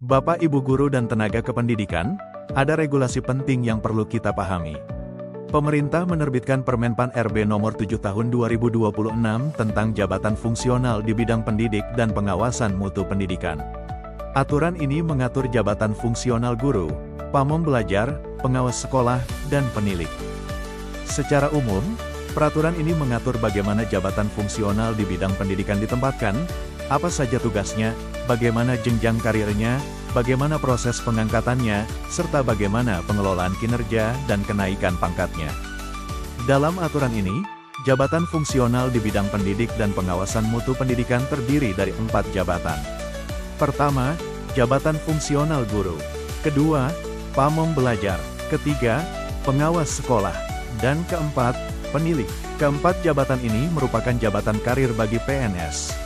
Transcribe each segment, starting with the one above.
Bapak Ibu guru dan tenaga kependidikan, ada regulasi penting yang perlu kita pahami. Pemerintah menerbitkan Permenpan RB Nomor 7 Tahun 2026 tentang jabatan fungsional di bidang pendidik dan pengawasan mutu pendidikan. Aturan ini mengatur jabatan fungsional guru, pamong belajar, pengawas sekolah, dan penilik. Secara umum, peraturan ini mengatur bagaimana jabatan fungsional di bidang pendidikan ditempatkan, apa saja tugasnya, bagaimana jenjang karirnya, bagaimana proses pengangkatannya, serta bagaimana pengelolaan kinerja dan kenaikan pangkatnya. Dalam aturan ini, jabatan fungsional di bidang pendidik dan pengawasan mutu pendidikan terdiri dari 4 jabatan. Pertama, jabatan fungsional guru. Kedua, pamong belajar. Ketiga, pengawas sekolah. Dan keempat, penilik. Keempat jabatan ini merupakan jabatan karir bagi PNS.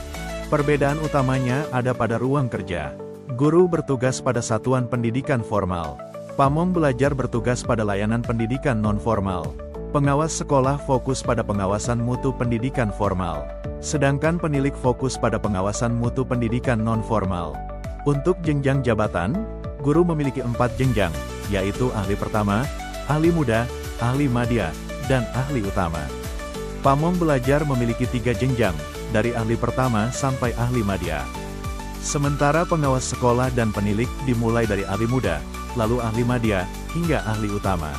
Perbedaan utamanya ada pada ruang kerja. Guru bertugas pada satuan pendidikan formal. Pamong belajar bertugas pada layanan pendidikan non-formal. Pengawas sekolah fokus pada pengawasan mutu pendidikan formal. Sedangkan penilik fokus pada pengawasan mutu pendidikan non-formal. Untuk jenjang jabatan, guru memiliki 4 jenjang, yaitu ahli pertama, ahli muda, ahli madya, dan ahli utama. Pamong belajar memiliki 3 jenjang, dari ahli pertama sampai ahli madya. Sementara pengawas sekolah dan penilik dimulai dari ahli muda, lalu ahli madya, hingga ahli utama.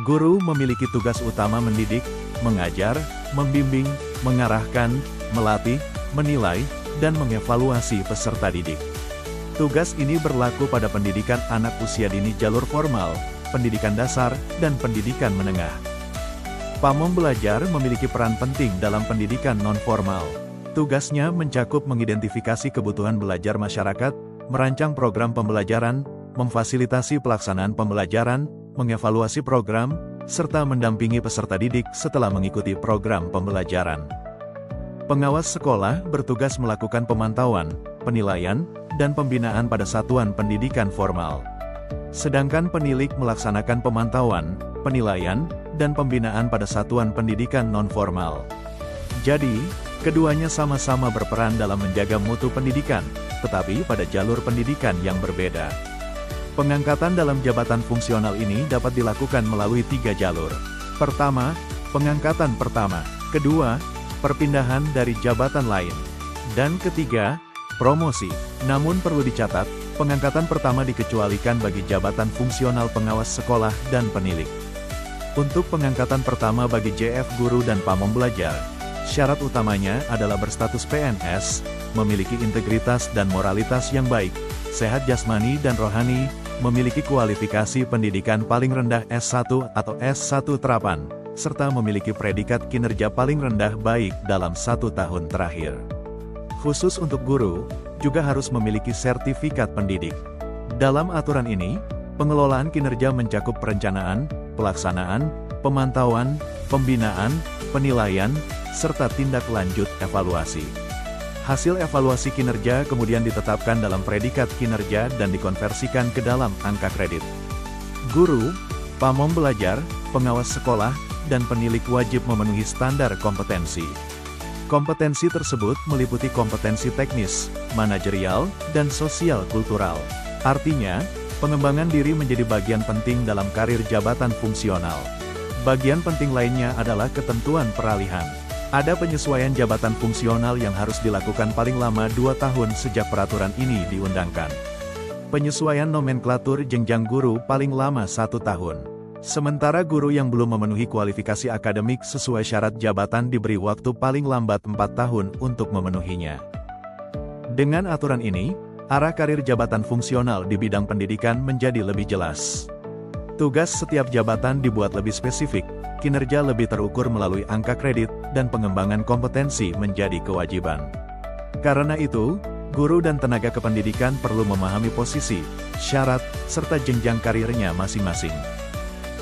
Guru memiliki tugas utama mendidik, mengajar, membimbing, mengarahkan, melatih, menilai, dan mengevaluasi peserta didik. Tugas ini berlaku pada pendidikan anak usia dini jalur formal, pendidikan dasar, dan pendidikan menengah. Pamong belajar memiliki peran penting dalam pendidikan non-formal. Tugasnya mencakup mengidentifikasi kebutuhan belajar masyarakat, merancang program pembelajaran, memfasilitasi pelaksanaan pembelajaran, mengevaluasi program, serta mendampingi peserta didik setelah mengikuti program pembelajaran. Pengawas sekolah bertugas melakukan pemantauan, penilaian, dan pembinaan pada satuan pendidikan formal. Sedangkan penilik melaksanakan pemantauan, penilaian, dan pembinaan pada satuan pendidikan non-formal. Jadi, keduanya sama-sama berperan dalam menjaga mutu pendidikan, tetapi pada jalur pendidikan yang berbeda. Pengangkatan dalam jabatan fungsional ini dapat dilakukan melalui 3 jalur. Pertama, pengangkatan pertama. Kedua, perpindahan dari jabatan lain. Dan ketiga, promosi. Namun perlu dicatat, pengangkatan pertama dikecualikan bagi jabatan fungsional pengawas sekolah dan penilik. Untuk pengangkatan pertama bagi JF guru dan pamong belajar, syarat utamanya adalah berstatus PNS, memiliki integritas dan moralitas yang baik, sehat jasmani dan rohani, memiliki kualifikasi pendidikan paling rendah S1 atau S1 terapan, serta memiliki predikat kinerja paling rendah baik dalam 1 tahun terakhir. Khusus untuk guru, juga harus memiliki sertifikat pendidik. Dalam aturan ini, pengelolaan kinerja mencakup perencanaan, pelaksanaan, pemantauan, pembinaan, penilaian, serta tindak lanjut evaluasi. Hasil evaluasi kinerja kemudian ditetapkan dalam predikat kinerja dan dikonversikan ke dalam angka kredit. Guru, pamong belajar, pengawas sekolah, dan penilik wajib memenuhi standar kompetensi. Kompetensi tersebut meliputi kompetensi teknis, manajerial, dan sosial kultural. Artinya, pengembangan diri menjadi bagian penting dalam karir jabatan fungsional. Bagian penting lainnya adalah ketentuan peralihan. Ada penyesuaian jabatan fungsional yang harus dilakukan paling lama 2 tahun sejak peraturan ini diundangkan. Penyesuaian nomenklatur jenjang guru paling lama 1 tahun. Sementara guru yang belum memenuhi kualifikasi akademik sesuai syarat jabatan diberi waktu paling lambat 4 tahun untuk memenuhinya. Dengan aturan ini, arah karir jabatan fungsional di bidang pendidikan menjadi lebih jelas. Tugas setiap jabatan dibuat lebih spesifik, kinerja lebih terukur melalui angka kredit, dan pengembangan kompetensi menjadi kewajiban. Karena itu, guru dan tenaga kependidikan perlu memahami posisi, syarat, serta jenjang karirnya masing-masing.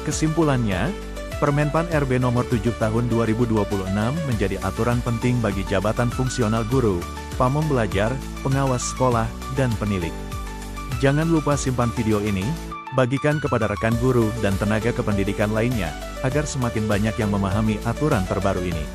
Kesimpulannya, Permenpan RB Nomor 7 Tahun 2026 menjadi aturan penting bagi jabatan fungsional guru, pamong belajar, pengawas sekolah, dan penilik. Jangan lupa simpan video ini, bagikan kepada rekan guru dan tenaga kependidikan lainnya, agar semakin banyak yang memahami aturan terbaru ini.